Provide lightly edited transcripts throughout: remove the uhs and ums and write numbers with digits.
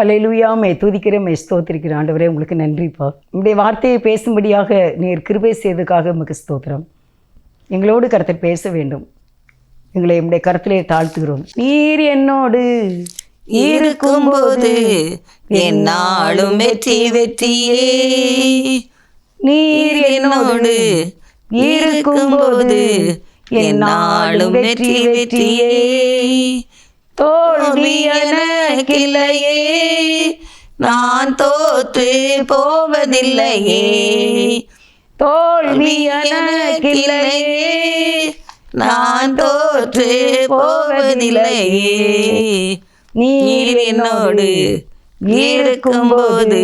அல்லேலூயா. மே துதிக்கிறேன், மே ஸ்தோத்திரிக்கிறேன். ஆண்டவரே உங்களுக்கு நன்றிப்பா. உங்களுடைய வார்த்தையை பேசும்படியாக நீர் கிருபை செய்ததுக்காக உமக்கு ஸ்தோத்திரம். எங்களோடு கர்த்தர் பேச வேண்டும். எங்களை உங்களுடைய கருத்திலே தாழ்த்துகிறோம். நீர் என்னோடு இருக்கும்போது என்னாலும் வெற்றி வெற்றியே. நீர் என்னோடு இருக்கும்போது என்னாலும் வெற்றி வெற்றியே. தோல்வி எனக்கில்லையே, நான் தோற்று போவதில்லையே. தோல்வி எனக்கில்லையே, நான் தோற்று போவதில்லையே. நீர் என்னோடு இருக்கும்போது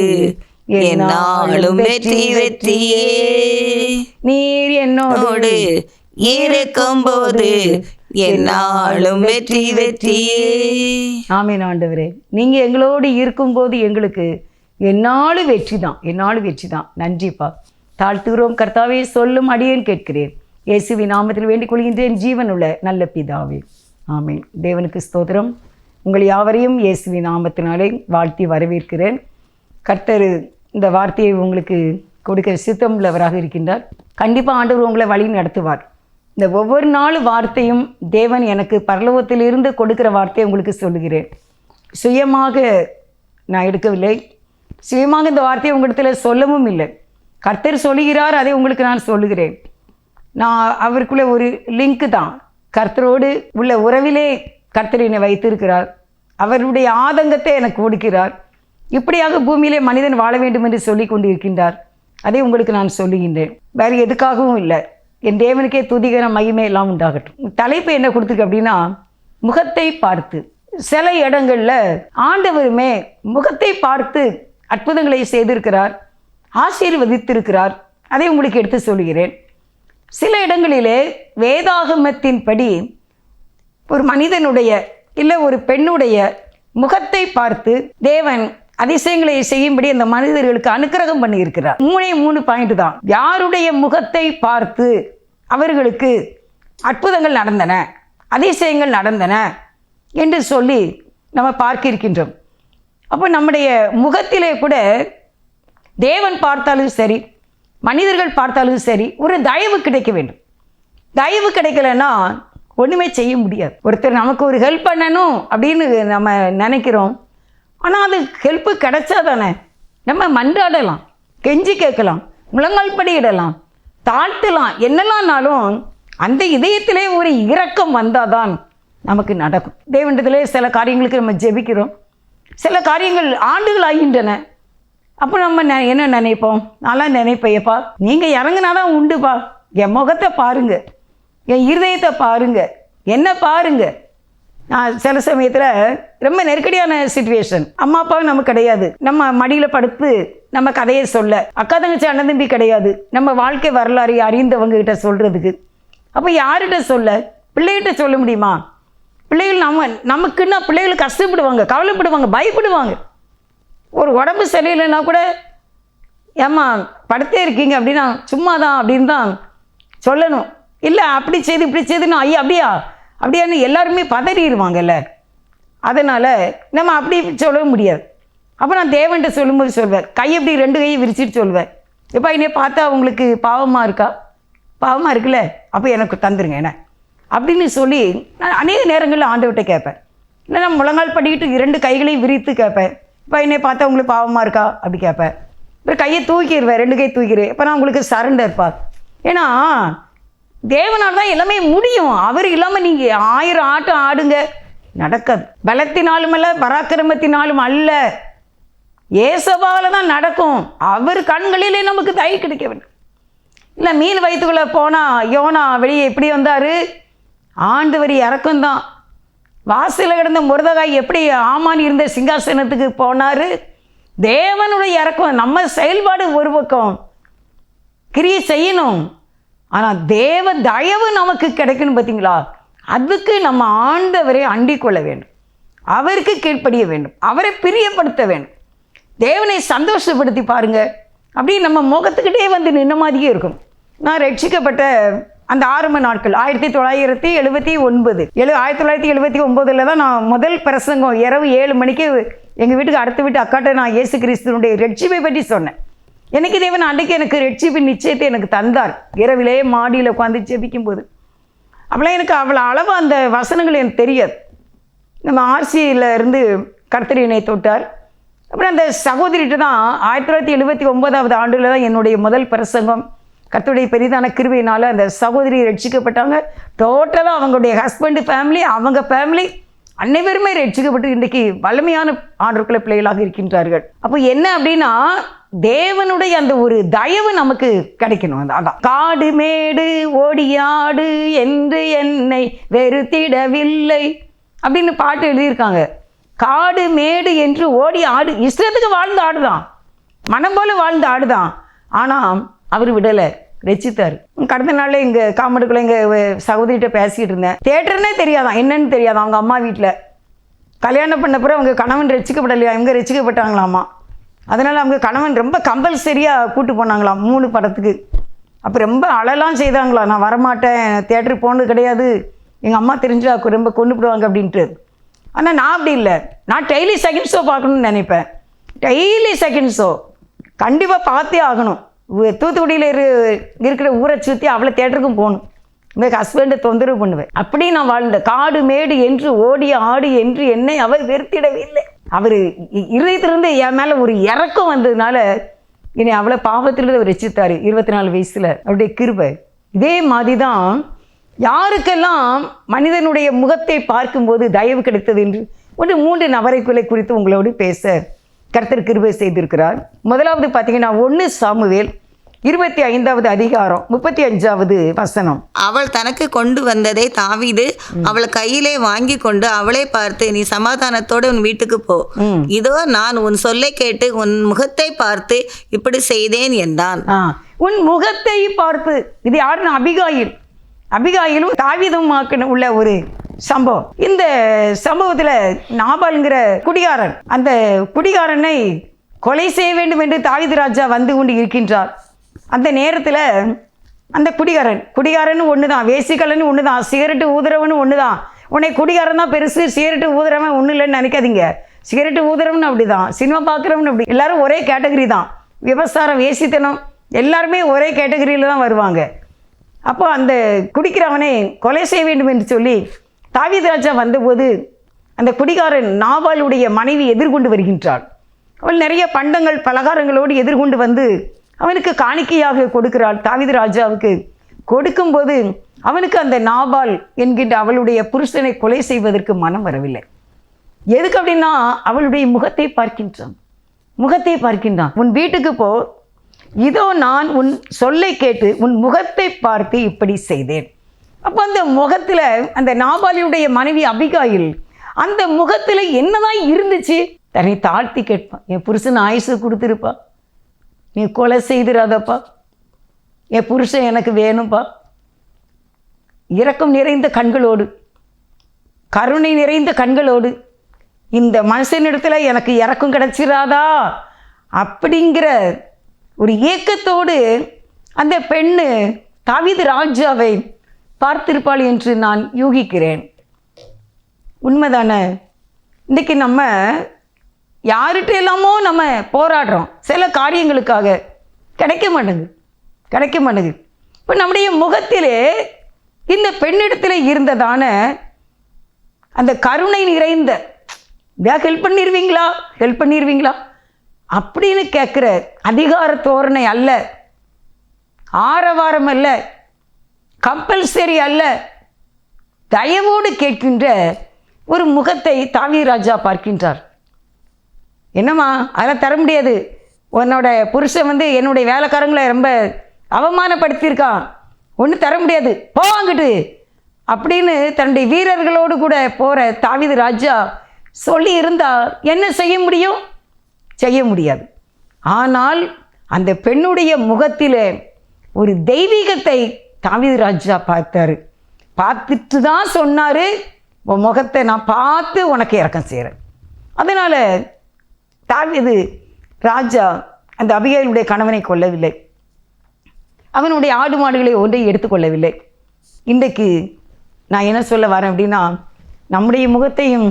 என்னாலும் வெற்றி வெற்றியே. நீர் என்னோடு இருக்கும்போது என்னாலும் வெற்றி வெற்றியே. ஆமென் ஆண்டவரே. நீங்கள் எங்களோடு இருக்கும்போது எங்களுக்கு என்னாலும் வெற்றி தான், என்னாலும் வெற்றி தான். நன்றிப்பா. தாழ்த்துகிறோம் கர்த்தாவே. சொல்லும் அடியேன் கேட்கிறேன். இயேசுவின் நாமத்தில் வேண்டிக் கொள்கின்றேன், ஜீவனுள்ள நல்ல பிதாவே. ஆமென். தேவனுக்கு ஸ்தோத்திரம். உங்கள் யாவரையும் இயேசுவின் நாமத்தினாலே வாழ்த்தி வரவேற்கிறேன். கர்த்தர் இந்த வார்த்தையை உங்களுக்கு கொடுக்கிற சித்தம் உள்ளவராக இருக்கின்றார். கண்டிப்பாக ஆண்டவர் உங்களை வழி நடத்துவார். இந்த ஒவ்வொரு நாள் வார்த்தையும் தேவன் எனக்கு பரலோகத்திலிருந்து கொடுக்கிற வார்த்தையை உங்களுக்கு சொல்லுகிறேன். சுயமாக நான் எடுக்கவில்லை, சுயமாக இந்த வார்த்தையை உங்களிடத்தில் சொல்லவும் இல்லை. கர்த்தர் சொல்லுகிறார், அதை உங்களுக்கு நான் சொல்லுகிறேன். நான் அவருக்குள்ள ஒரு லிங்க்கு தான். கர்த்தரோடு உள்ள உறவிலே கர்த்தர் என்னை வைத்திருக்கிறார். அவருடைய ஆதங்கத்தை எனக்கு கொடுக்கிறார். இப்படியாக பூமியிலே மனிதன் வாழ வேண்டும் என்று சொல்லி கொண்டு இருக்கின்றார். அதை உங்களுக்கு நான் சொல்லுகின்றேன். வேறு எதுக்காகவும் இல்லை. என் தேவனுக்கே துதிகர மகிமை எல்லாம் உண்டாகட்டும். தலைப்பு என்ன கொடுத்துருக்கு அப்படின்னா, முகத்தை பார்த்து. சில இடங்களில் ஆண்டவருமே முகத்தை பார்த்து அற்புதங்களை செய்திருக்கிறார், ஆசீர்வதித்திருக்கிறார். அதை உங்களுக்கு எடுத்து சொல்கிறேன். சில இடங்களிலே வேதாகமத்தின்படி ஒரு மனிதனுடைய இல்லை ஒரு பெண்ணுடைய முகத்தை பார்த்து தேவன் அதிசயங்களை செய்யும்படி அந்த மனிதர்களுக்கு அனுக்கிரகம் பண்ணியிருக்கிறார். 3 பாயிண்ட் தான். யாருடைய முகத்தை பார்த்து அவர்களுக்கு அற்புதங்கள் நடந்தன, அதிசயங்கள் நடந்தன என்று சொல்லி நம்ம பார்க்க இருக்கின்றோம். அப்போ நம்முடைய முகத்திலே கூட தேவன் பார்த்தாலும் சரி, மனிதர்கள் பார்த்தாலும் சரி, ஒரு தயவு கிடைக்க வேண்டும். தயவு கிடைக்கலன்னா ஒன்றுமே செய்ய முடியாது. ஒருத்தர் நமக்கு ஒரு ஹெல்ப் பண்ணணும் அப்படின்னு நம்ம நினைக்கிறோம். ஆனால் அது ஹெல்ப்பு கிடைச்சா தானே நம்ம மன்றாடலாம், கெஞ்சி கேட்கலாம், முழங்கால் படியிடலாம், தாழ்த்தலாம். என்னெல்லாம்னாலும் அந்த இதயத்திலே ஒரு இரக்கம் வந்தால் தான் நமக்கு நடக்கும். தேவனிடத்திலே சில காரியங்களுக்கு நம்ம ஜெபிக்கிறோம், சில காரியங்கள் ஆண்டுகள் ஆகின்றன. அப்போ நம்ம என்ன நினைப்போம்? நான்லாம் நினைப்பேப்பா, நீங்கள் இறங்குனாதான் உண்டுப்பா. என் முகத்தை பாருங்கள், என் இருதயத்தை பாருங்கள், என்ன பாருங்கள். நான் சில சமயத்தில் ரொம்ப நெருக்கடியான சிச்சுவேஷன், அம்மா அப்பாவும் நமக்கு கிடையாது, நம்ம மடியில் படுத்து நம்ம கதையை சொல்ல, அக்கா தங்கச்சி அண்ணன் தம்பி கிடையாது, நம்ம வாழ்க்கை வரலாறு அறிந்தவங்க கிட்ட சொல்கிறதுக்கு. அப்போ யார்கிட்ட சொல்ல? பிள்ளைகிட்ட சொல்ல முடியுமா? பிள்ளைகள் நமக்குன்னா பிள்ளைகள் கஷ்டப்படுவாங்க, கவலைப்படுவாங்க, பயப்படுவாங்க. ஒரு உடம்பு சரியில்லைன்னா கூட, ஏம்மா படுத்தே இருக்கீங்க அப்படின்னா சும்மா தான் அப்படின்னு தான் சொல்லணும். இல்லை அப்படி செய்து இப்படி செய்துன்னா ஐயா அப்படியான்னு எல்லாருமே பதறிடுவாங்கல்ல. அதனால் நம்ம அப்படி சொல்ல முடியாது. அப்போ நான் தேவன்கிட்ட சொல்லும்போது சொல்வேன், கையை இப்படி 2 கையை விரிச்சிட்டு சொல்வேன், எப்போ என்னைய பார்த்தா அவங்களுக்கு பாவமாக இருக்கா? பாவமாக இருக்குல்ல, அப்போ எனக்கு தந்துருங்க என்ன அப்படின்னு சொல்லி நான் அநேக நேரங்களில் ஆண்டவர்கிட்ட கேட்பேன். இல்லை நான் முழங்கால் படிக்கிட்டு 2 கைகளையும் விரித்து கேட்பேன், இப்போ என்னைய பார்த்தா உங்களுக்கு பாவமாக இருக்கா அப்படி கேட்பேன். இப்போ கையை தூக்கிடுவேன், 2 கை தூக்கிடுவேன். இப்போ நான் உங்களுக்கு சரண்டர் இருப்பா. ஏன்னா தேவனால் தான் எல்லாமே முடியும். அவர் இல்லாமல் நீங்கள் 1000 ஆட்டம் ஆடுங்க, நடக்காது. பலத்தினாலும் அல்ல, பராக்கிரமத்தினாலும் அல்ல, ஏசபாவில் தான் நடக்கும். அவர் கண்களிலே நமக்கு தயை கிடைக்க வேண்டும். இல்லை மீன் வயிற்றுக்குள்ளே போனால் யோனா வெளியே எப்படி வந்தார்? ஆண்டவர் இறக்கம்தான். வாசலில் கிடந்த முருதகாய் எப்படி ஆமான் இருந்த சிங்காசனத்துக்கு போனார்? தேவனுடைய இறக்கம். நம்ம செயல்பாடு ஒரு பக்கம், கிரியை செய்யணும், ஆனால் தேவ தயவு நமக்கு கிடைக்கணும். பார்த்தீங்களா? அதுக்கு நம்ம ஆண்டவரை அண்டிக் கொள்ள வேண்டும், அவருக்கு கீழ்ப்படிய வேண்டும், அவரை பிரியப்படுத்த வேண்டும், தேவனை சந்தோஷப்படுத்தி பாருங்க. அப்படி நம்ம முகத்துக்கிட்டே வந்து நின்ன மாதிரியே இருக்கும். நான் ரட்சிக்கப்பட்ட அந்த ஆரம்ப நாட்கள் 1979 1979 தான் நான் முதல் பிரசங்கம் இரவு 7 மணிக்கு எங்கள் வீட்டுக்கு அடுத்த வீட்டு அக்காட்ட நான் இயேசு கிறிஸ்துவனுடைய ரட்சிப்பை பற்றி சொன்னேன். எனக்கு தேவன் அன்றைக்கு எனக்கு ரட்சிப்பின் நிச்சயத்தை எனக்கு தந்தார். இரவிலே மாடியில் உட்காந்து ஜெபிக்கும் போது அப்போலாம் எனக்கு அவ்வளோ அளவு அந்த வசனங்கள் எனக்கு தெரியாது. நம்ம ஆர்சியில் இருந்து கர்த்தர் என்னை தொட்டார். அப்புறம் அந்த சகோதரிகிட்ட தான் 1979 ஆண்டில் தான் என்னுடைய முதல் பிரசங்கம். கர்த்தருடைய பெரிதான கிருபையினால் அந்த சகோதரி ரட்சிக்கப்பட்டாங்க. டோட்டலாக அவங்களுடைய ஹஸ்பண்டு ஃபேமிலி, அவங்க ஃபேமிலி அனைவருமே ரட்சிக்கப்பட்டு இன்றைக்கு வலிமையான ஆண்டவருக்குள்ள பிள்ளைகளாக இருக்கின்றார்கள். அப்போ என்ன அப்படின்னா, தேவனுடைய அந்த ஒரு தயவு நமக்கு கிடைக்கணும். அதான் காடு மேடு ஓடியாடு என்று என்னை வெறுத்திடவில்லை அப்படின்னு பாட்டு எழுதியிருக்காங்க. காடு மேடு என்று ஓடி ஆடு, இஷ்டத்துக்கு வாழ்ந்து ஆடுதான், மனம் போல வாழ்ந்து ஆடுதான். ஆனால் அவர் விடலை, ரசித்தார். கடந்த நாளில் எங்கள் காமெடிக்குள்ளே எங்கள் சகோதரிகிட்ட பேசிகிட்டு இருந்தேன். தேட்டர்னே தெரியாதான், என்னன்னு தெரியாதான். அவங்க அம்மா வீட்டில் கல்யாணம் பண்ண பிறகு அவங்க கணவன் ரசிக்கப்படலையா, இவங்க ரசிக்கப்பட்டாங்களாமா. அதனால் அவங்க கணவன் ரொம்ப கம்பல்சரியாக கூட்டு போனாங்களாம் 3 படத்துக்கு. அப்போ ரொம்ப அழலாம் செய்தாங்களா, நான் வரமாட்டேன், தேட்டருக்கு போனது கிடையாது, எங்கள் அம்மா தெரிஞ்சா ரொம்ப கொண்டு போடுவாங்க அப்படின்ட்டு. ஆனால் நான் அப்படி இல்லை, நான் டெய்லி செகண்ட் ஷோ பார்க்கணுன்னு நினைப்பேன். டெய்லி செகண்ட் ஷோ கண்டிப்பாக பார்த்தே ஆகணும். தூத்துக்குடியில் இருக்கிற ஊரை சுற்றி அவ்வளோ தேட்டருக்கும் போகணும். எங்கள் ஹஸ்பண்டை தொந்தரவு பண்ணுவேன். அப்படி நான் வாழ்ந்தேன். காடு மேடு என்று ஓடிய ஆடு என்று என்னை அவர் வெறுத்திடவில்லை. அவர் இருதயத்திலிருந்து என் மேலே ஒரு இறக்கம் வந்ததுனால என்னை அவ்வளோ பாவத்திலிருந்து அவர் ரசித்தார் 24 வயசில். அவருடைய கிருபை. இதே மாதிரி தான் யாருக்கெல்லாம் மனிதனுடைய முகத்தை பார்க்கும்போது தயவு கிடைத்தது என்று 3 நபரைக்குள்ளே குறித்து உங்களோடு பேச கர்த்தர் கிருபை செய்திருக்கிறார். முதலாவது பார்த்தீங்கன்னா 1 சாமுவேல் 25வது அதிகாரம் 35வது வசனம். அவள் தனக்கு கொண்டு வந்ததை தாவீது அவள் கையிலே வாங்கி கொண்டு அவளை பார்த்து, நீ சமாதானத்தோடு உன் வீட்டுக்கு போ, இதோ நான் உன் சொல்லை கேட்டு உன் முகத்தை பார்த்து இப்படி செய்தேன் என்றான். உன் முகத்தை பார்த்து, இது யாருன்னா அபிகாயிலும் தாவீதும் உள்ள ஒரு சம்பவம். இந்த சம்பவத்தில் நாபால்ங்கிற குடிகாரன், அந்த குடிகாரனை கொலை செய்ய வேண்டும் என்று தாவீது ராஜா வந்து கொண்டு இருக்கின்றார். அந்த நேரத்தில் அந்த குடிகாரன் ஒன்று தான், வேசிக்கலன்னு ஒன்று தான், சிகரெட்டு ஊதுறவனு ஒன்று தான். உன்னை குடிகாரன் தான் பெருசு, சிகரெட்டு ஊதுறவன் ஒன்றும் இல்லைன்னு நினைக்காதீங்க. சிகரெட்டு ஊதுறவன் அப்படி தான், சினிமா பார்க்குறவன் அப்படி, எல்லாரும் ஒரே கேட்டகரி தான். விபசாரம், வேசித்தனம் எல்லாருமே ஒரே கேட்டகரியில் தான் வருவாங்க. அப்போ அந்த குடிக்கிறவனை கொலை செய்ய வேண்டும் என்று சொல்லி தாவீது ராஜா வந்தபோது அந்த குடிகாரன் நாபாலுடைய மனைவி எதிர்கொண்டு வருகின்றாள். அவள் நிறைய பண்டங்கள் பலகாரங்களோடு எதிர்கொண்டு வந்து அவனுக்கு காணிக்கையாக கொடுக்கிறாள். தாவீது ராஜாவுக்கு கொடுக்கும்போது அவனுக்கு அந்த நாபால் என்கின்ற அவளுடைய புருஷனை கொலை செய்வதற்கு மனம் வரவில்லை. எதுக்கு அப்படின்னா, அவளுடைய முகத்தை பார்க்கின்றான். உன் வீட்டுக்கு போ, இதோ நான் உன் சொல்லை கேட்டு உன் முகத்தை பார்த்து இப்படி செய்தேன். அப்போ அந்த முகத்தில் அந்த நாபாலியுடைய மனைவி அபிகாயில் அந்த முகத்தில் என்னதான் இருந்துச்சு? தன்னை தாழ்த்தி கேட்பான், என் புருஷன் ஆயுசு கொடுத்துருப்பா, நீ கொலை செய்திராதப்பா, என் புருஷன் எனக்கு வேணும்ப்பா. இரக்கம் நிறைந்த கண்களோடு, கருணை நிறைந்த கண்களோடு, இந்த மனுஷனிடத்தில் எனக்கு இரக்கம் கிடைச்சிராதா அப்படிங்கிற ஒரு ஏக்கத்தோடு அந்த பெண்ணு தாவீது ராஜாவை பார்த்திருப்பாள் என்று நான் யூகிக்கிறேன். உண்மைதானே? இன்றைக்கி நம்ம யார்கிட்ட எல்லாமோ நம்ம போராடுறோம், சில காரியங்களுக்காக கிடைக்க மாட்டேங்குது. இப்போ நம்முடைய முகத்திலே இந்த பெண்ணிடத்தில் இருந்ததான அந்த கருணை நிறைந்த, ஹெல்ப் பண்ணிடுவீங்களா அப்படின்னு கேட்குற அதிகார தோரணை அல்ல, ஆரவாரம் அல்ல, கம்பல்சரி அல்ல, தயவோடு கேட்கின்ற ஒரு முகத்தை தாவீது ராஜா பார்க்கின்றார். என்னம்மா அதெல்லாம் தர முடியாது, உன்னோட புருஷன் வந்து என்னுடைய வேலைக்காரங்களை ரொம்ப அவமானப்படுத்தியிருக்கான், ஒன்றும் தர முடியாது, போவாங்கிட்டு அப்படின்னு தன்னுடைய வீரர்களோடு கூட போகிற தாவீது ராஜா சொல்லி இருந்தால் என்ன செய்ய முடியும்? செய்ய முடியாது. ஆனால் அந்த பெண்ணுடைய முகத்தில் ஒரு தெய்வீகத்தை தாவீது ராஜா பார்த்தாரு. பார்த்துட்டு தான் சொன்னார், உன் முகத்தை நான் பார்த்து உனக்கு இரக்கம் செய்கிறேன். அதனால் தாவீது ராஜா அந்த அபிகாயிலுடைய கணவனை கொல்லவில்லை, அவனுடைய ஆடு மாடுகளை ஒன்றை எடுத்துக்கொள்ளவில்லை. இன்றைக்கு நான் என்ன சொல்ல வரேன் அப்படின்னா, நம்முடைய முகத்தையும்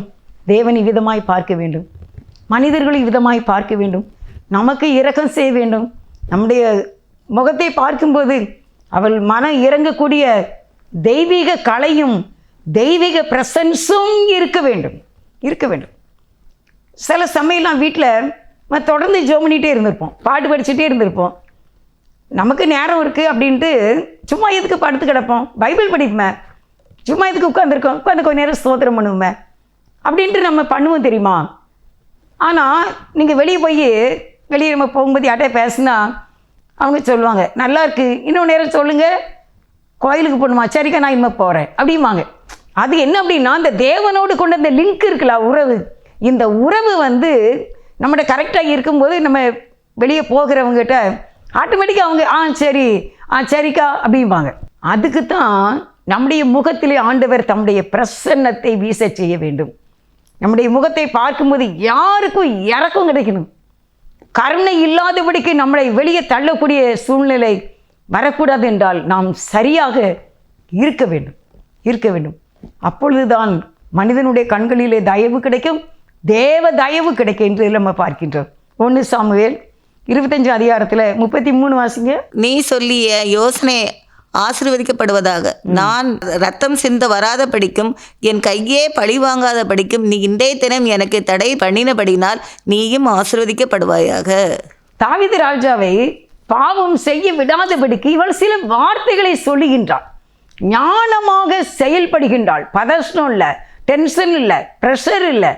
தேவன் இவ்விதமாய் பார்க்க வேண்டும். மனிதர்களை விதமாய் பார்க்க வேண்டும், நமக்கு இரக்கம் செய்ய வேண்டும். நம்முடைய முகத்தை பார்க்கும்போது அவள் மனம் இறங்கக்கூடிய தெய்வீக கலையும் தெய்வீக பிரசன்ஸும் இருக்க வேண்டும். சில சமயம்லாம் வீட்டில் தொடர்ந்து ஜெபம் பண்ணிகிட்டே இருந்திருப்போம், பாட்டு படிச்சுட்டே இருந்திருப்போம். நமக்கு நேரம் இருக்குது அப்படின்ட்டு சும்மா எதுக்கு படுத்து கிடப்போம், பைபிள் படிப்போமே, சும்மா எதுக்கு உட்காந்து கொஞ்ச நேரம் ஸ்தோத்திரம் பண்ணுவோமே அப்படின்ட்டு நம்ம பண்ணுவோம் தெரியுமா. ஆனால் நீங்கள் வெளியே நம்ம போகும்போது யார்கிட்ட பேசுனா அவங்க சொல்லுவாங்க, நல்லா இருக்குது, இன்னும் நேரம் சொல்லுங்கள், கோயிலுக்கு போகணுமா, சரிக்கா நான் இனிமே போகிறேன் அப்படிம்பாங்க. அது என்ன அப்படின்னா, இந்த தேவனோடு கொண்ட இந்த லிங்க் இருக்குல்ல, உறவு, இந்த உறவு நம்மகிட்ட கரெக்டாக இருக்கும்போது நம்ம வெளியே போகிறவங்ககிட்ட ஆட்டோமேட்டிக்காக அவங்க சரிக்கா அப்படிம்பாங்க. அதுக்கு தான் நம்முடைய முகத்திலே ஆண்டவர் தம்முடைய பிரசன்னத்தை வீச செய்ய வேண்டும். நம்முடைய முகத்தை பார்க்கும்போது யாருக்கும் இறக்கம் கிடைக்கணும். கருணை இல்லாதபடிக்கு நம்மளை வெளியே தள்ளக்கூடிய சூழ்நிலை வரக்கூடாது என்றால் நாம் சரியாக இருக்க வேண்டும். அப்பொழுதுதான் மனிதனுடைய கண்களிலே தயவு கிடைக்கும், தேவ தயவு கிடைக்கும் என்று நம்ம பார்க்கின்றோம். 1 சாமுவேல் 25 அதிகாரத்தில் 33 வாசிங்க. நீ சொல்லிய யோசனை ஆசீர்வதிக்கப்படுவதாக. நான் ரத்தம் சிந்த வராத படிக்கும், என் கையே பழி வாங்காத படிக்கும், நீ இன்றைய தினம் எனக்கு தடை பண்ணினபடினால் நீயும் ஆசீர்வதிக்கப்படுவாயாக. தாவீது ராஜாவை பாவம் செய்ய விடாதபடிக்கு இவள் சில வார்த்தைகளை சொல்லுகின்றாள். ஞானமாக செயல்படுகின்றாள். பதஷ்டம் இல்லை, டென்ஷன் இல்லை, ப்ரெஷர் இல்லை,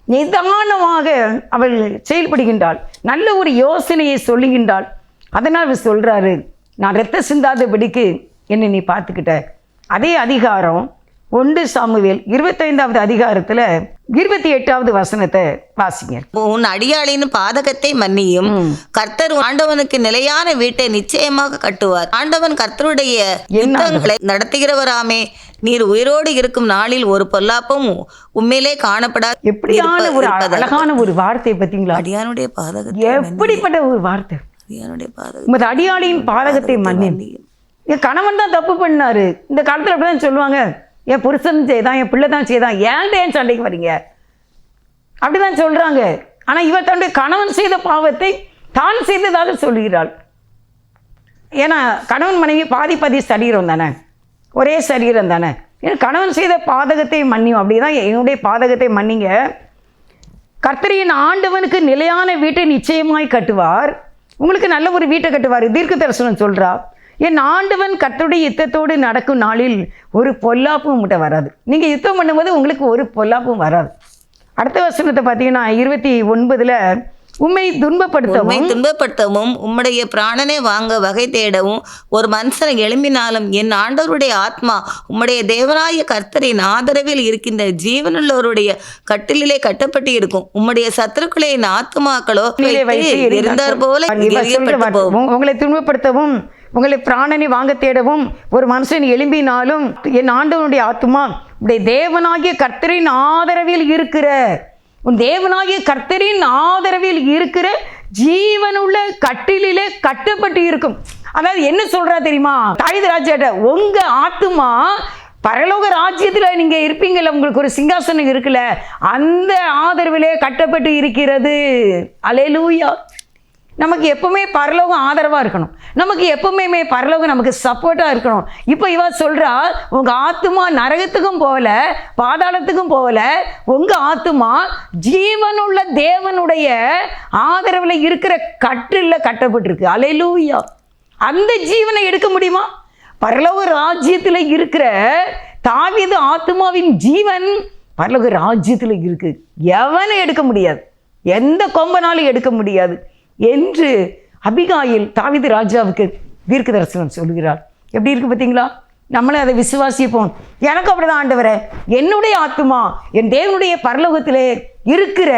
நிதானமாக அவள் செயல்படுகின்றாள். நல்ல ஒரு யோசனையை சொல்லுகின்றாள். அதனால் அவர் சொல்கிறாரு, நான் ரத்த சிந்தாதபடிக்கு என்னை நீ பார்த்துக்கிட்ட. அதே அதிகாரம் 1 சாமுவேல் 25வது அதிகாரத்தில் 28வது வசனத்தை வாசிங்க. உன் அடியாளின் பாதகத்தை மன்னியும், கர்த்தர் ஆண்டவனுக்கு நிலையான வீட்டை நிச்சயமாக கட்டுவார். ஆண்டவன் கர்த்தருடைய யுத்தங்களை நடத்துகிறவராமே. நீர் உயிரோடு இருக்கும் நாளில் ஒரு பொல்லாப்பும் உண்மையிலே காணப்படாது. எப்படியான ஒரு அழகான ஒரு வார்த்தை பார்த்தீங்களா? அடியானுடைய பாதகத்தை, எப்படிப்பட்ட ஒரு வார்த்தை! அடியானுடைய பாதகம், உமது அடியாளின் பாதகத்தை மன்னியும். என் கணவன் தான் தப்பு பண்ணாரு. இந்த காலத்தில் அப்படிதான் சொல்லுவாங்க, என் புருஷன் செய்தான், என் பிள்ளை தான் செய்தான், ஏன் சண்டைக்கு வரீங்க அப்படிதான் சொல்றாங்க. ஆனால் இவர் தன்னுடைய கணவன் செய்த பாவத்தை தான் செய்ததாக சொல்லுகிறாள். ஏன்னா கணவன் மனைவி பாதி சரீரம் தானே, ஒரே சரீரம் தானே. என் கணவன் செய்த பாதகத்தை மன்னியும், அப்படிதான் என்னுடைய பாதகத்தை மன்னிங்க. கர்த்தரின் ஆண்டவனுக்கு நிலையான வீட்டை நிச்சயமாய் கட்டுவார். உங்களுக்கு நல்ல ஒரு வீட்டை கட்டுவார். தீர்க்க தரிசனம் சொல்கிறா, என் ஆண்டவன் கர்த்தருடைய யுத்தத்தோடு நடக்கும் நாளில் ஒரு பொல்லாப்பும் உங்கள்கிட்ட வராது. நீங்கள் யுத்தம் பண்ணும்போது உங்களுக்கு ஒரு பொல்லாப்பும் வராது. அடுத்த வசனத்தை பார்த்தீங்கன்னா 29ல் உம்மை துன்பப்படுத்தவும் உம்முடைய பிராணனை வாங்க வகை தேடவும் ஒரு மனுஷனை எழும்பினாலும் என் ஆண்டவருடைய ஆத்மா உம்முடைய தேவனாய கர்த்தரின் ஆதரவில் இருக்கின்ற ஜீவனுள்ளவருடைய கட்டிலே கட்டப்பட்டு இருக்கும். உம்முடைய சத்துருக்களை ஆத்மாக்களோ இருந்தார் போல. உங்களை துன்பப்படுத்தவும் உங்களை பிராணனை வாங்க தேடவும் ஒரு மனுஷன் எழும்பினாலும் என் ஆண்டவனுடைய ஆத்மா உடைய தேவனாகிய கர்த்தரின் ஆதரவில் இருக்கிற, உன் தேவனாகிய கர்த்தரின் ஆதரவில் இருக்கிற ஜீவனுள்ள கட்டிலே கட்டப்பட்டு இருக்கும். அதாவது என்ன சொல்றா தெரியுமா தாவீது ராஜாட்ட, உங்க ஆத்துமா பரலோக ராஜ்யத்தில் நீங்கள் இருப்பீங்கள்ல, உங்களுக்கு ஒரு சிங்காசனம் இருக்குல்ல, அந்த ஆதரவிலே கட்டப்பட்டு இருக்கிறது. அல்லேலூயா. நமக்கு எப்பவுமே பரலோகம் ஆதரவாக இருக்கணும், நமக்கு எப்பவுமே பரலோகம் நமக்கு சப்போர்ட்டாக இருக்கணும். இப்போ இவ சொல்கிறா, உங்கள் ஆத்துமா நரகத்துக்கும் போகல, பாதாளத்துக்கும் போகல, உங்கள் ஆத்துமா ஜீவனுள்ள தேவனுடைய ஆதரவில் இருக்கிற கட்டில் கட்டப்பட்டிருக்கு. அல்லேலூயா. அந்த ஜீவனை எடுக்க முடியுமா? பரலோக ராஜ்யத்தில் இருக்கிற தாவீது ஆத்துமாவின் ஜீவன் பரலோக ராஜ்யத்தில் இருக்கு. எவனை எடுக்க முடியாது, எந்த கொம்பனாலும் எடுக்க முடியாது என்று அபிகாயில் தாவீது ராஜாவுக்கு தீர்க்க தரிசனம் சொல்கிறார். எப்படி இருக்கு பார்த்தீங்களா? நம்மளே அதை விசுவாசிப்போம். எனக்கு அப்படிதான் ஆண்டவரே, என்னுடைய ஆத்துமா என் தேவனுடைய பரலோகத்திலே இருக்கிற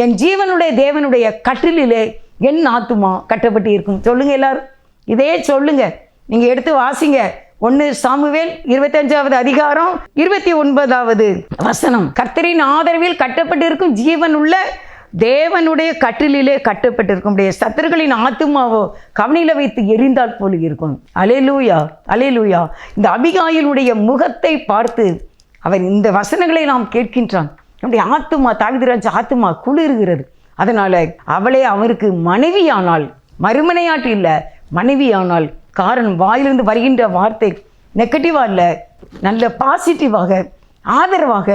என் ஜீவனுடைய தேவனுடைய கட்டிலே என் ஆத்துமா கட்டப்பட்டு இருக்கும். சொல்லுங்க எல்லாரும், இதே சொல்லுங்க. நீங்க எடுத்து வாசிங்க. 1 சாமுவேல் 25வது அதிகாரம் 29வது வசனம். கர்த்தரின் ஆதரவில் கட்டப்பட்டிருக்கும் ஜீவனுள்ள தேவனுடைய கட்டிலே கட்டப்பட்டிருக்கும் சத்துருக்களின் ஆத்துமாவோ கவனில வைத்து எரிந்தால் போல இருக்கும். அல்லேலூயா, அல்லேலூயா. இந்த அபிகாயிலுடைய முகத்தை பார்த்து அவன் இந்த வசனங்களை நாம் கேட்கின்றான். நம்முடைய ஆத்துமா, தாவீது ஆத்துமா குளிர்கிறது. அதனால் அவளே அவருக்கு மனைவியானால், மறுமனையாட்டு இல்லை, மனைவியானால். காரணம், வாயிலிருந்து வருகின்ற வார்த்தை நெகட்டிவாக இல்லை, நல்ல பாசிட்டிவாக, ஆதரவாக,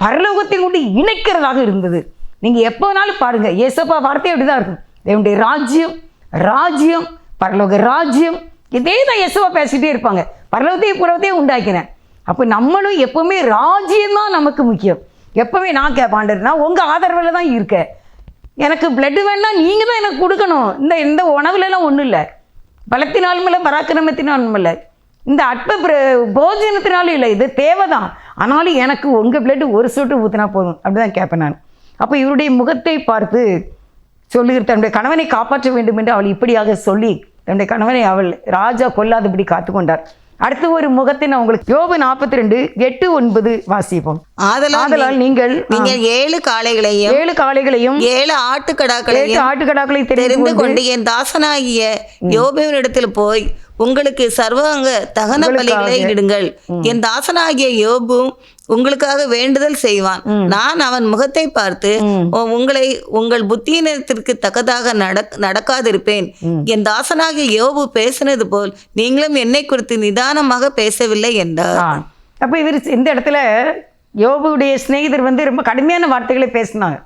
பரலோகத்தை கொண்டு இணைக்கிறதாக இருந்தது. நீங்கள் எப்போ வேணாலும் பாருங்கள், ஏசப்பா வார்த்தை அப்படி தான் இருக்கும். என்னுடைய ராஜ்யம், ராஜ்யம், பரலோக ராஜ்யம், இதே தான் ஏசப்பா பேசிகிட்டே இருப்பாங்க. பரலோகத்தையும் புறத்தையும் உண்டாக்கினேன். அப்போ நம்மளும் எப்போவுமே ராஜ்யம்தான் நமக்கு முக்கியம். எப்போவுமே நான் கேட்பாண்டேன்னா உங்கள் ஆதரவில் தான் இருக்கேன். எனக்கு பிளட்டு வேணா நீங்கள் தான் எனக்கு கொடுக்கணும். இந்த உணவுலலாம் ஒன்றும் இல்லை, பலத்தினாலும் இல்லை, பராக்கிரமத்தினாலும் இல்லை, இந்த அற்ப போஜனத்தினாலும் இல்லை, இது தேவை தான். ஆனாலும் எனக்கு உங்கள் பிளட்டு ஒரு சொட்டு ஊற்றினா போதும், அப்படி தான் கேட்பேன் நான். அப்போ இவருடைய முகத்தை பார்த்து சொல்லுகிற, தன்னுடைய கணவனை காப்பாற்ற வேண்டும் என்று அவள் இப்படியாக சொல்லி தன்னுடைய கணவனை அவள் ராஜா கொல்லாதபடி காத்துக்கொண்டார். அடுத்து ஒரு முகத்தை நான் உங்களுக்கு யோபு 42:8-9 வாசிப்போம். ஆதலால் நீங்கள் 7 காளைகளையும் 7 ஆட்டுக்கடாக்களையும் தெரிந்து கொண்டு என் தாசனாகிய யோபுவினிடத்தில் போய் உங்களுக்கு சர்வாங்க தகன பலிகளை இடுங்கள். என் தாசனாகிய யோபு உங்களுக்காக வேண்டுதல் செய்வான். நான் அவன் முகத்தை பார்த்து உங்கள் புத்தியினத்திற்கு தக்கதாக நடக்காதிருப்பேன். என் தாசனாகிய யோபு பேசினது போல் நீங்களும் என்னை குறித்து நிதானமாக பேசவில்லை என்றார். அப்போ இவர் இந்த இடத்துல யோபுடைய சிநேகிதர் ரொம்ப கடுமையான வார்த்தைகளை பேசினாங்க.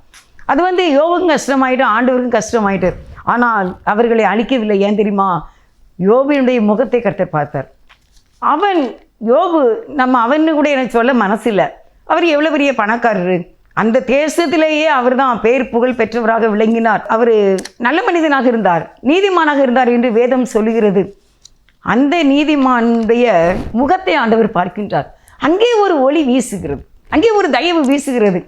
அது யோபுக்கும் கஷ்டமாயிட்டு, ஆண்டவருக்கும் கஷ்டமாயிட்டு. ஆனால் அவர்களை அழிக்கவில்லை. ஏன் தெரியுமா? யோபுனுடைய முகத்தை கர்த்தர் பார்த்தார். யோபு அவன்னு கூட எனக்கு சொல்ல மனசில்லை. அவர் எவ்வளோ பெரிய பணக்காரரு, அந்த தேசத்திலேயே அவர் தான் பேர் புகழ் பெற்றவராக விளங்கினார். அவர் நல்ல மனிதனாக இருந்தார், நீதிமானாக இருந்தார் என்று வேதம் சொல்லுகிறது. அந்த நீதிமானுடைய முகத்தை ஆண்டவர் பார்க்கின்றார். அங்கே ஒரு ஒளி வீசுகிறது, அங்கே ஒரு தயவு வீசுகிறது.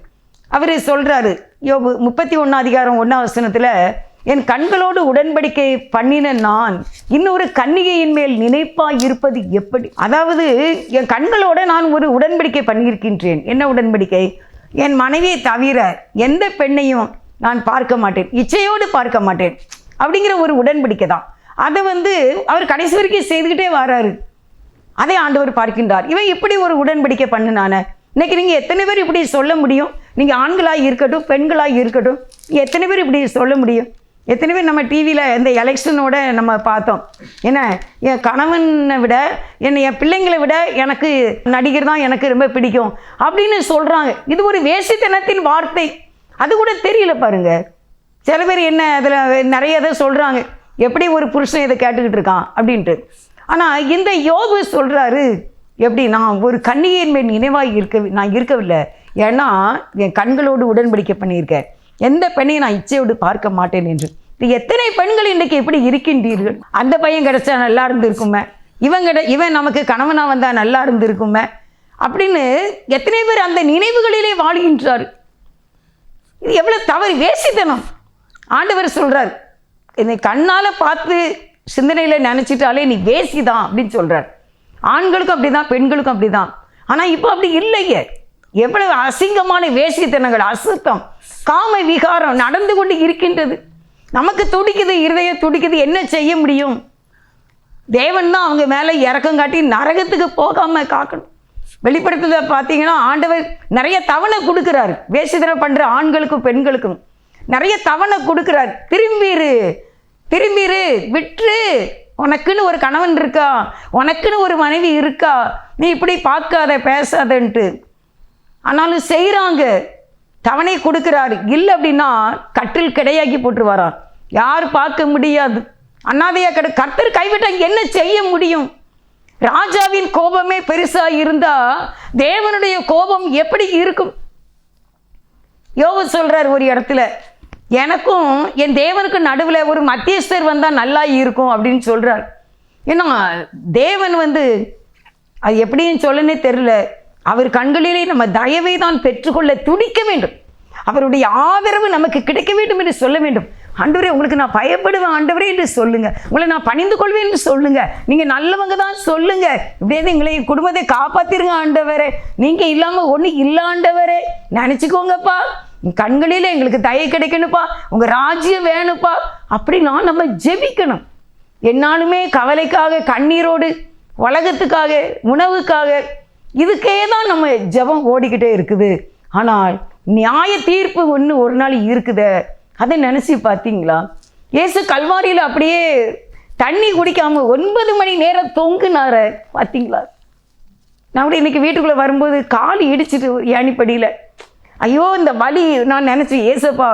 அவர் சொல்கிறாரு, யோபு 31:1 என் கண்களோடு உடன்படிக்கை பண்ணின நான் இன்னொரு கன்னிகையின் மேல் நினைப்பாய் இருப்பது எப்படி? அதாவது என் கண்களோடு நான் ஒரு உடன்படிக்கை பண்ணியிருக்கின்றேன். என்ன உடன்படிக்கை? என் மனைவியை தவிர எந்த பெண்ணையும் நான் பார்க்க மாட்டேன், இச்சையோடு பார்க்க மாட்டேன் அப்படிங்கிற ஒரு உடன்படிக்கை தான். அதை அவர் கடைசி வரைக்கும் செய்துக்கிட்டே வராரு. அதை ஆண்டவர் பார்க்கின்றார். இவன் இப்படி ஒரு உடன்படிக்கை பண்ணினானே. இன்னைக்கு நீங்கள் எத்தனை பேர் இப்படி சொல்ல முடியும்? நீங்கள் ஆண்களாக இருக்கட்டும், பெண்களாக இருக்கட்டும், எத்தனை பேர் இப்படி சொல்ல முடியும்? எத்தனை பேர் நம்ம டிவியில் இந்த எலெக்ஷனோட நம்ம பார்த்தோம். என்ன, என் கணவனை விட என் பிள்ளைங்களை விட எனக்கு நடிகர் தான் எனக்கு ரொம்ப பிடிக்கும் அப்படின்னு சொல்கிறாங்க. இது ஒரு வேசித்தனத்தின் வார்த்தை. அது கூட தெரியல பாருங்க. சில பேர் என்ன அதில் நிறைய இதை சொல்கிறாங்க, எப்படி ஒரு புருஷன் இதை கேட்டுக்கிட்டு இருக்கான் அப்படின்ட்டு. ஆனால் இந்த யோபு சொல்கிறாரு, எப்படி, நான் ஒரு கன்னிகையின் மேல் நினைவாக நான் இருக்கவில்லை. ஏன்னா என் கண்களோடு உடன்படிக்கை பண்ணியிருக்கேன், எந்த பெண்ணையும் நான் இச்சையோடு பார்க்க மாட்டேன் என்று. எத்தனை பெண்கள் இன்றைக்கு எப்படி இருக்கின்றீர்கள்? அந்த பையன் கிடைச்சா நல்லா இருந்திருக்குமே, இவன் நமக்கு கணவனாக வந்தால் நல்லா இருந்திருக்குமே அப்படின்னு எத்தனை பேர் அந்த நினைவுகளிலே வாழ்கின்றார். இது எவ்வளோ தவறு, வேசித்தனம். ஆண்டவர் சொல்கிறார், என்னை கண்ணால் பார்த்து சிந்தனையில் நினச்சிட்டாலே நீ வேசிதான் அப்படின்னு சொல்கிறார். ஆண்களுக்கும் அப்படி தான், பெண்களுக்கும் அப்படி தான். ஆனால் இப்போ அப்படி இல்லையே. எவ்வளவு அசிங்கமான வேசித்தனங்கள், அசுத்தம், காம விகாரம் நடந்து கொண்டு இருக்கின்றது. நமக்கு துடிக்குது, இருதயம் துடிக்குது, என்ன செய்ய முடியும்? தேவன் தான் அவங்க மேலே இறக்கம் காட்டி நரகத்துக்கு போகாமல் காக்கணும். வெளிப்படத்தில் பார்த்தீங்கன்னா ஆண்டவர் நிறைய தவணை கொடுக்குறாரு. வேசித்தனம் பண்ணுற ஆண்களுக்கும் பெண்களுக்கும் நிறைய தவணை கொடுக்குறாரு. திரும்பிரு, விட்டுரு, உனக்குன்னு ஒரு கணவன் இருக்கா, உனக்குன்னு ஒரு மனைவி இருக்கா, நீ இப்படி பார்க்காத பேசாதன்ட்டு. ஆனாலும் செய்கிறாங்க, தவணை கொடுக்குறாரு. இல்லை அப்படின்னா கட்டில் கிடையாக்கி போட்டுருவாராம், யார் பார்க்க முடியாது. அண்ணாதையாக கர்த்தர் கைவிட்டாங்க, என்ன செய்ய முடியும்? ராஜாவின் கோபமே பெருசாக இருந்தால் தேவனுடைய கோபம் எப்படி இருக்கும்? யோபு சொல்கிறார் ஒரு இடத்துல, எனக்கும் என் தேவனுக்கும் நடுவில் ஒரு மத்தியஸ்தர் வந்தால் நல்லா இருக்கும் அப்படின்னு சொல்கிறார். ஏன்னா தேவன் அது எப்படின்னு சொல்லனே தெரியல. அவர் கண்களிலே நம்ம தயவை தான் பெற்றுக்கொள்ள துடிக்க வேண்டும். அவருடைய ஆதரவு நமக்கு கிடைக்க வேண்டும் என்று சொல்ல வேண்டும். ஆண்டவரே, உங்களுக்கு நான் பயப்படுவேன் ஆண்டவரே என்று சொல்லுங்க. உங்களை நான் பணிந்து கொள்வேன் என்று சொல்லுங்க. நீங்கள் நல்லவங்க தான் சொல்லுங்க. இப்படியே எங்களை குடும்பத்தை காப்பாற்றிருங்க ஆண்டவரே, நீங்கள் இல்லாமல் ஒன்றும் இல்லை ஆண்டவரே, நினச்சிக்கோங்கப்பா, கண்களில் எங்களுக்கு தயை கிடைக்கணுப்பா, உங்கள் ராஜ்யம் வேணுப்பா அப்படின்னா நம்ம ஜெபிக்கணும். என்னாலுமே கவலைக்காக, கண்ணீரோடு, உலகத்துக்காக, உணவுக்காக, இதுக்கே தான் நம்ம ஜெபம் ஓடிக்கிட்டே இருக்குது. ஆனால் நியாய தீர்ப்பு ஒன்று ஒரு நாள் இருக்குதே, அதை நினச்சி பார்த்தீங்களா? இயேசு கல்வாரியில் அப்படியே தண்ணி குடிக்காமல் 9 மணி நேரம் தொங்குனார பார்த்தீங்களா? நான் கூட இன்றைக்கி வீட்டுக்குள்ளே வரும்போது கால் இடிச்சிட்டு ஏணிப்படியில், ஐயோ இந்த வலி நான் நினச்சேன், ஏசப்பா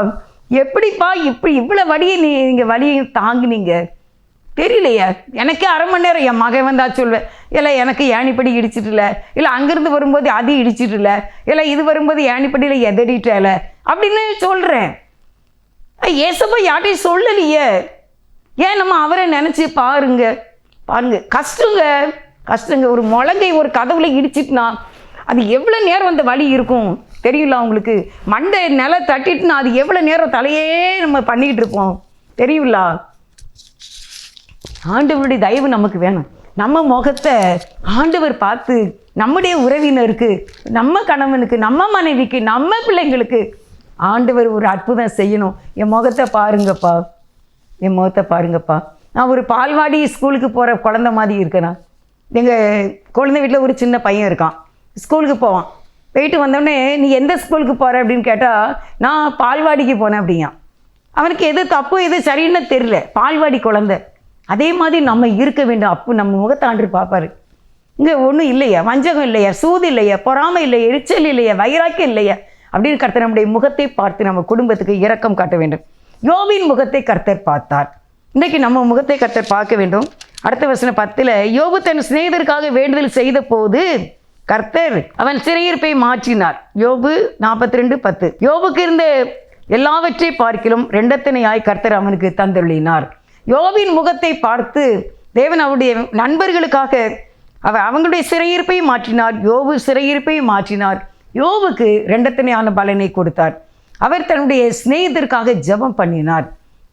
எப்படிப்பா இப்படி இவ்வளோ வலியை நீங்கள் வலியை தாங்குனீங்க தெரியலையே. எனக்கே அரை மணி நேரம் என் மகன் வந்தா சொல்வேன், இல்லை எனக்கு ஏணிப்படி இடிச்சிட்டுல, இல்லை அங்கேருந்து வரும்போது அது இடிச்சிட்டுல, இல்லை இது வரும்போது ஏணிப்படியில் எதடிட்டல அப்படின்னு சொல்கிறேன். ஏசப்பா யார்ட்டையும் சொல்லலையே. ஏன் நம்ம அவரை நினச்சி பாருங்க. கஷ்டங்க. ஒரு முழங்கை ஒரு கதவுல இடிச்சிட்டுனா அது எவ்வளோ நேரம் அந்த வலி இருக்கும் தெரியல உங்களுக்கு? மண்டை நிலை தட்டிட்டுனா அது எவ்வளோ நேரம் தலையே நம்ம பண்ணிக்கிட்டு இருப்போம் தெரியுங்களா? ஆண்டவருடைய தயவு நமக்கு வேணும். நம்ம முகத்தை ஆண்டவர் பார்த்து நம்முடைய உறவினருக்கு, நம்ம கணவனுக்கு, நம்ம மனைவிக்கு, நம்ம பிள்ளைங்களுக்கு ஆண்டவர் ஒரு அற்புதம் செய்யணும். என் முகத்தை பாருங்கப்பா, என் முகத்தை பாருங்கப்பா. நான் ஒரு பால்வாடி ஸ்கூலுக்கு போகிற குழந்த மாதிரி இருக்கேனா? எங்கள் குழந்தை வீட்டில் ஒரு சின்ன பையன் இருக்கான், ஸ்கூலுக்கு போவான். போயிட்டு வந்தோடனே நீ எந்த ஸ்கூலுக்கு போகிற அப்படின்னு கேட்டால் நான் பால்வாடிக்கு போனேன் அப்படிங்க. அவனுக்கு எது தப்பு எது சரின்னு தெரியல, பால்வாடி குழந்தை. அதே மாதிரி நம்ம இருக்க வேண்டும். அப்போ நம்ம முகத்தை ஆண்டவர் பார்ப்பார். இங்கே ஒன்றும் இல்லையா, வஞ்சகம் இல்லையா, சூது இல்லையா, பொறாமை இல்லையா, எரிச்சல் இல்லையா, வைராக்கியம் இல்லையா அப்படின்னு கர்த்தர் நம்முடைய முகத்தை பார்த்து நம்ம குடும்பத்துக்கு இரக்கம் காட்ட வேண்டும். யோபின் முகத்தை கர்த்தர் பார்த்தார். இன்றைக்கி நம்ம முகத்தை கர்த்தர் பார்க்க வேண்டும். அடுத்த வசனம் 10 யோபு தன் சிநேகிதருக்காக வேண்டுதல் செய்த போது கர்த்தர் அவன் சிறையிருப்பை மாற்றினார். யோபு 42:10. யோபுக்கு இருந்த எல்லாவற்றை பார்க்கிலும் 2 கர்த்தர் அவனுக்கு தந்தருளினார். யோபின் முகத்தை பார்த்து தேவன் அவருடைய நண்பர்களுக்காக அவங்களுடைய சிறையிருப்பை மாற்றினார். யோபு சிறையிருப்பை மாற்றினார். யோபுக்கு 2 பலனை கொடுத்தார். அவர் தன்னுடைய சிநேகிதருக்காக ஜெபம் பண்ணினார்.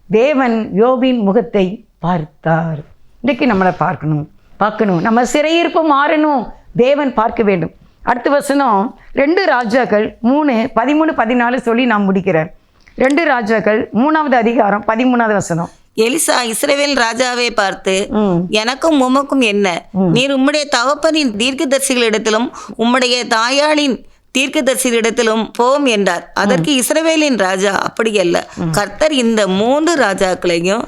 தேவன் யோபின் முகத்தை பார்த்தார். இன்றைக்கு நம்மளை பார்க்கணும். நம்ம சிறையிருப்பு மாறணும், தேவன் பார்க்க வேண்டும். அடுத்த வசனம் 2 ராஜாக்கள் 3:13-14 சொல்லி நான் முடிக்கிறேன். 2 ராஜாக்கள் 3வது அதிகாரம் 13வது வசனம். எலிசா இஸ்ரவேல் ராஜாவை பார்த்து, எனக்கும் உமக்கும் என்ன? நீர் உம்முடைய தகப்பனின் தீர்க்கதரிசிகளிடத்திலும் உம்முடைய தாயாளின் தீர்க்கதரிசிகளிடத்திலும் போம் என்றார். அதற்கு இஸ்ரவேலின் ராஜா, அப்படியல்ல, கர்த்தர் இந்த 3 ராஜாக்களையும்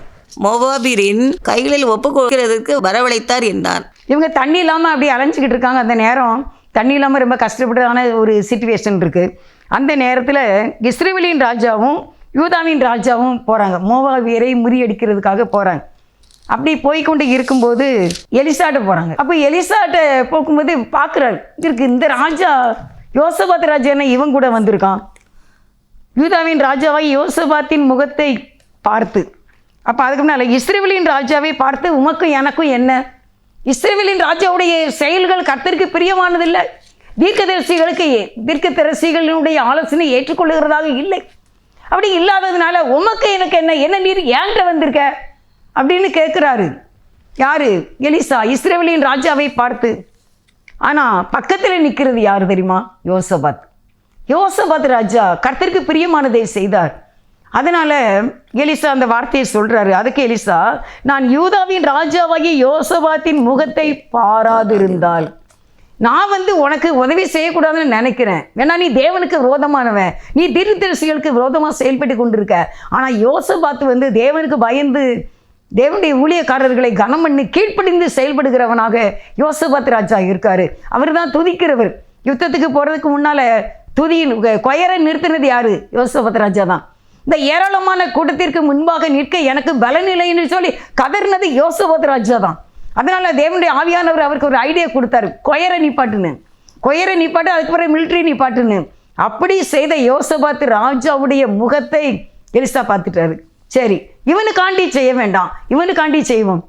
மோவாபியரின் கைகளில் ஒப்பு கொடுக்கிறதுக்கு வரவழைத்தார் என்றார். இவங்க தண்ணி இல்லாமல் அப்படி அலைஞ்சிக்கிட்டு இருக்காங்க. அந்த நேரம் தண்ணி இல்லாமல் ரொம்ப கஷ்டப்பட்டதான ஒரு சிச்சுவேஷன் இருக்குது. அந்த நேரத்தில் இஸ்ரவேலின் ராஜாவும் யூதாவின் ராஜாவும் போகிறாங்க, மோவாபியரை முறியடிக்கிறதுக்காக போகிறாங்க. அப்படி போய்கொண்டு இருக்கும்போது எலிசாட்ட போகிறாங்க. அப்போ எலிசாட்ட போகும்போது பார்க்குறாரு, இருக்கு இந்த ராஜா யோசபாத் ராஜா என்ன இவன் கூட வந்திருக்கான். யூதாவின் ராஜாவாய் யோசபாத்தின் முகத்தை பார்த்து, அப்போ அதுக்கு முன்னால் இஸ்ரவேலின் ராஜாவை பார்த்து, உமக்கும் எனக்கும் என்ன? இஸ்ரவேலின் ராஜாவுடைய செயல்கள் கர்த்தருக்கு பிரியமானதில்லை. தீர்க்கதரிசிகளுடைய ஆலோசனை ஏற்றுக்கொள்ளுகிறதாக இல்லை. அப்படி இல்லாததுனால உமக்கு எனக்கு என்ன நீர் ஏன்ட்ட வந்திருக்க அப்படின்னு கேட்குறாரு. யாரு? எலிசா இஸ்ரவேலின் ராஜாவை பார்த்து. ஆனால் பக்கத்தில் நிற்கிறது யார் தெரியுமா? யோசபாத் ராஜா கர்த்தருக்கு பிரியமானதை செய்தார். அதனால எலிசா அந்த வார்த்தையை சொல்றாரு. அதுக்கு எலிசா, நான் யூதாவின் ராஜாவாகிய யோசபாத்தின் முகத்தை பாராதிருந்தால் நான் உனக்கு உதவி செய்யக்கூடாதுன்னு நினைக்கிறேன். வேணா நீ தேவனுக்கு விரோதமானவன், நீ தீர்க்கதரிசிகளுக்கு விரோதமாக செயல்பட்டு கொண்டிருக்க. ஆனால் யோசபாத்து தேவனுக்கு பயந்து தேவனுடைய ஊழியக்காரர்களை கனம் பண்ணி கீழ்ப்படிந்து செயல்படுகிறவனாக யோசபாத் ராஜா இருக்காரு. அவர் தான் துதிக்கிறவர். யுத்தத்துக்கு போகிறதுக்கு முன்னால் துதியின் கொயரை நிறுத்தினது யாரு? யோசபாத் ராஜா தான். இந்த ஏராளமான கூட்டத்திற்கு முன்பாக நிற்க எனக்கு பலனில்லைன்னு சொல்லி கதறினது யோசபாத் ராஜா தான். அதனால தேவனுடைய ஆவியானவர் அவருக்கு ஒரு ஐடியா கொடுத்தாரு, கொயரை நிப்பாட்டு, அதுக்கு பிறகு மிலிட்ரி நிப்பாட்டுன்னு. அப்படி செய்த யோசபாத் ராஜாவுடைய முகத்தை எலிசா பார்த்துட்டாரு. சரி, இவனுக்காண்டி செய்ய வேண்டாம், இவனுக்காண்டி செய்வோம்,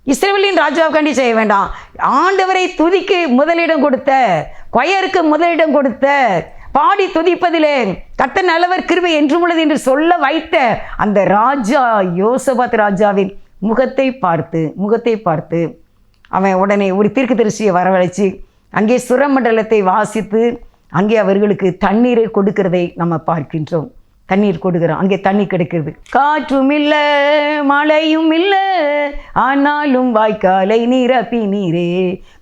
இஸ்ரவேலின் ராஜாவுக்காண்டி செய்ய வேண்டாம், ஆண்டவரை துதிக்கு முதலிடம் கொடுத்த, கொயருக்கு முதலிடம் கொடுத்த, பாடி துதிப்பதிலே கர்த்தர் நல்லவர் கிருபை என்றும் உள்ளது என்று சொல்ல வைத்த அந்த ராஜா யோசபாத் ராஜாவின் முகத்தை பார்த்து அவன் உடனே ஒரு தீர்க்கதரிசியை வரவழைச்சு அங்கே சுரமண்டலத்தை வாசித்து அங்கே அவர்களுக்கு தண்ணீரை கொடுக்கிறதை நம்ம பார்க்கின்றோம். தண்ணீர் கொடுக்குறான். அங்கே தண்ணி கிடைக்கிறது. காற்றும் இல்லை மழையும் இல்லை ஆனாலும் வாய்க்காலை நிரப்பி நீரே.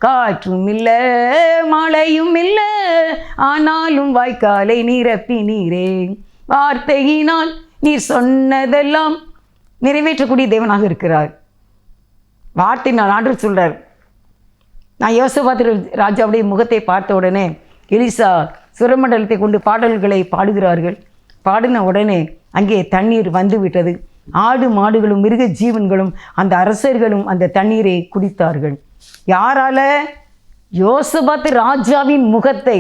காற்றும் இல்லை மழையும் இல்லை ஆனாலும் வாய்க்காலை நிரப்பி நீரே. வார்த்தையினால் நீர் சொன்னதெல்லாம் நிறைவேற்றக்கூடிய தேவனாக இருக்கிறார். வார்த்தையினால் ஆண்டவர் சொல்றார். நான் யோசபாத் ராஜாவுடைய முகத்தை பார்த்த உடனே எலிசா சுரமண்டலத்தை கொண்டு பாடல்களை பாடுகிறார்கள். பாடின உடனே அங்கே தண்ணீர் வந்து விட்டது. ஆடு மாடுகளும் மிருக ஜீவன்களும் அந்த அரசர்களும் அந்த தண்ணீரை குடித்தார்கள். யாரால? யோசபாத் ராஜாவின் முகத்தை.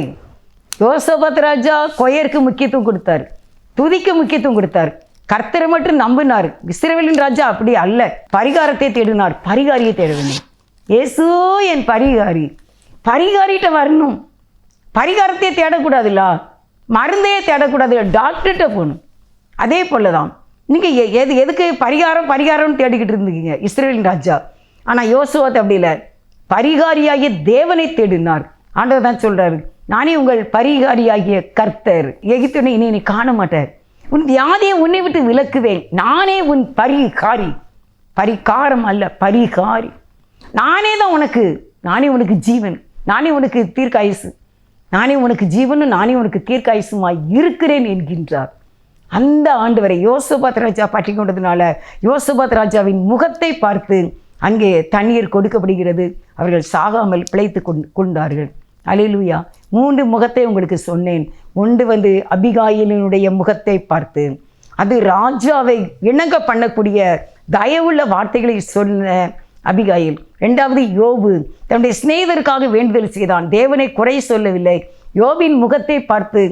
யோசபாத் ராஜா கொயருக்கு முக்கியத்துவம் கொடுத்தார், துதிக்கு முக்கியத்துவம் கொடுத்தார், கர்த்தரை மட்டும் நம்பினார். இஸ்ரவேலின் ராஜா அப்படி அல்ல, பரிகாரத்தை தேடினார். பரிகாரியை தேட வேண்டும். இயேசு என் பரிகாரி. பரிகாரிகிட்ட வரணும். பரிகாரத்தையே தேடக்கூடாதுல்ல, மருந்தையே தேடக்கூடாது, டாக்டர்கிட்ட போகணும். அதே போல தான் நீங்கள் எதுக்கு பரிகாரம்னு தேடிக்கிட்டு இருந்தீங்க இஸ்ரவேலின் ராஜா. ஆனால் யோசுவாத் அப்படி இல்லை, பரிகாரியாகிய தேவனை தேடினார். ஆண்டவர் தான் சொல்கிறாரு, நானே உங்கள் பரிகாரியாகிய கர்த்தர், எகிப்தினை இனி நீ காண மாட்டார், உன் வியாதியை உன்னை விட்டு விலக்குவேன், நானே உன் பரிகாரி. பரிகாரம் அல்ல, பரிகாரி. நானே தான் உனக்கு, நானே உனக்கு ஜீவன், நானே உனக்கு தீர்க்காயுசு, நானே உனக்கு ஜீவனும் நானே உனக்கு தீர்க்காயுசுமாய் இருக்கிறேன் என்கின்றார். அந்த ஆண்டவரை யோசபாத் ராஜா பற்றி கொண்டதுனால யோசபாத் ராஜாவின் முகத்தை பார்த்து அங்கே தண்ணீர் கொடுக்கப்படுகிறது. அவர்கள் சாகாமல் பிழைத்து கொண்டார்கள். அல்லேலூயா. 3 முகத்தை உங்களுக்கு சொன்னேன். ஒன்று அபிகாயிலினுடைய முகத்தை பார்த்து, அது ராஜாவை இணங்க பண்ணக்கூடிய தயவுள்ள வார்த்தைகளை சொன்ன அபிகாயில். 2வது யோபு தன்னுடைய சிநேகிதருக்காக வேண்டுதல் செய்தான், தேவனை குறை சொல்லவில்லை. யோபின் முகத்தை பார்த்து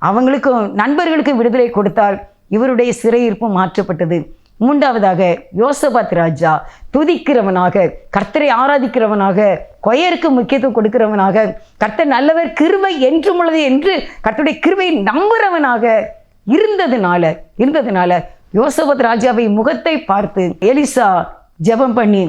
அவங்களுக்கும் நண்பர்களுக்கு விடுதலை கொடுத்தார். இவருடைய சிறையிருப்பு மாற்றப்பட்டது. 3வதாக யோசபாத் ராஜா துதிக்கிறவனாக, கர்த்தரை ஆராதிக்கிறவனாக, கொயருக்கு முக்கியத்துவம் கொடுக்கிறவனாக, கர்த்தர் நல்லவர், கிருபை என்றும் உள்ளது என்று கர்த்தருடைய கிருபையை நம்புறவனாக இருந்ததுனால யோசபாத் ராஜாவை முகத்தை பார்த்து எலிசா ஜெபம் பண்ணி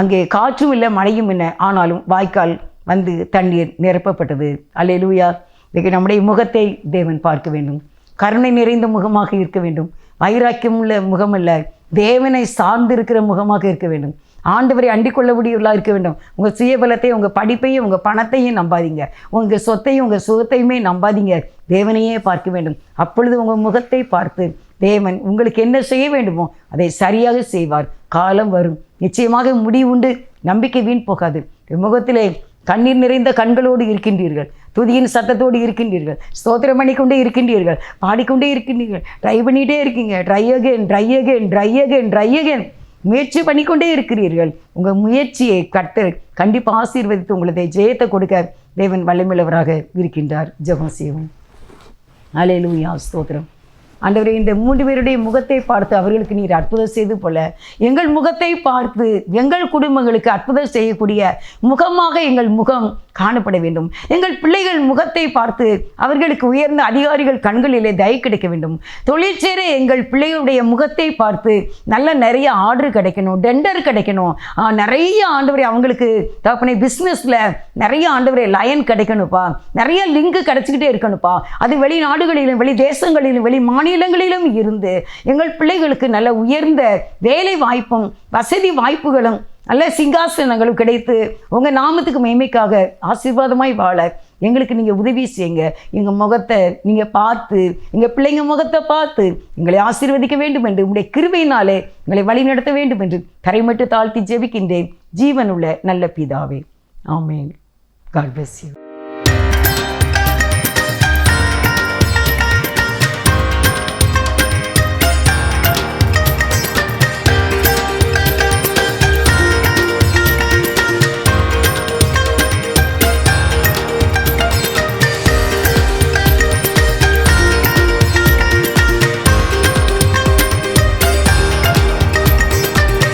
அங்கே காற்றும் இல்லை மழையும் இல்லை ஆனாலும் வாய்க்கால் வந்து தண்ணீர் நிரப்பப்பட்டது. அல்லேலூயா. இன்றைக்கு நம்முடைய முகத்தை தேவன் பார்க்க வேண்டும். கருணை நிறைந்த முகமாக இருக்க வேண்டும். வைராக்கியம் உள்ள முகம் அல்ல, தேவனை சார்ந்திருக்கிற முகமாக இருக்க வேண்டும். ஆண்டவரை அண்டிக் கொள்ளக்கூடியவர்களாக இருக்க வேண்டும். உங்கள் சுயபலத்தை, உங்கள் படிப்பையும், உங்கள் பணத்தையும் நம்பாதீங்க, உங்கள் சொத்தையும் உங்கள் சுகத்தையுமே நம்பாதீங்க. தேவனையே பார்க்க வேண்டும். அப்பொழுது உங்கள் முகத்தை பார்த்து தேவன் உங்களுக்கு என்ன செய்ய வேண்டுமோ அதை சரியாக செய்வார். காலம் வரும், நிச்சயமாக முடிவுண்டு, நம்பிக்கை வீண் போகாது. முகத்திலே கண்ணீர் நிறைந்த கண்களோடு இருக்கின்றீர்கள், துதியின் சத்தத்தோடு இருக்கின்றீர்கள், ஸ்தோத்திரம் பண்ணிக்கொண்டே இருக்கின்றீர்கள், பாடிக்கொண்டே இருக்கின்றீர்கள், ட்ரை பண்ணிகிட்டே இருக்கீங்க. ட்ரை அகேன் முயற்சி பண்ணிக்கொண்டே இருக்கிறீர்கள். உங்கள் முயற்சியை கர்த்தர் கண்டிப்பாக ஆசீர்வதித்து உங்களுக்கு ஜெயத்தை கொடுக்க தேவன் வல்லமையுள்ளவராக இருக்கின்றார். ஜெபம் செய்வோம். அல்லேலூயா. ஸ்தோத்திரம். ஆண்டவரே, இந்த 3 பேருடைய முகத்தை பார்த்து அவர்களுக்கு நீர் அற்புதம் செய்து போல எங்கள் முகத்தை பார்த்து எங்கள் குடும்பங்களுக்கு அற்புதம் செய்யக்கூடிய முகமாக எங்கள் முகம் காணப்பட வேண்டும். எங்கள் பிள்ளைகள் முகத்தை பார்த்து அவர்களுக்கு உயர்ந்த அதிகாரிகள் கண்களிலே தயை கிடைக்க வேண்டும். தொழிற்சேர எங்கள் பிள்ளைகளுடைய முகத்தை பார்த்து நிறைய ஆர்டர் கிடைக்கணும், டெண்டர் கிடைக்கணும், நிறைய ஆண்டவரை அவங்களுக்கு தகப்பனே பிஸ்னஸில் நிறைய ஆண்டவரை லயன் கிடைக்கணும்ப்பா, நிறைய லிங்க் கிடைச்சிக்கிட்டே இருக்கணும்ப்பா. அது வெளிநாடுகளிலும் வெளி தேசங்களிலும் வெளி மாநிலங்களிலும் இருந்து எங்கள் பிள்ளைகளுக்கு நல்ல உயர்ந்த வேலை வாய்ப்பும் வசதி வாய்ப்புகளும் நல்ல சிங்காசனங்களும் கிடைத்து உங்கள் நாமத்துக்கு மேன்மைக்காக ஆசீர்வாதமாய் வாழ எங்களுக்கு நீங்கள் உதவி செய்யுங்க. எங்கள் முகத்தை நீங்கள் பார்த்து, எங்கள் பிள்ளைங்க முகத்தை பார்த்து எங்களை ஆசீர்வதிக்க வேண்டும் என்று உங்களுடைய கிருபையினாலே எங்களை வழி நடத்த வேண்டும் என்று கரைமட்டு தாழ்த்தி ஜெபிக்கின்றேன். ஜீவனுள்ள நல்ல பிதாவே, ஆமென். God bless you.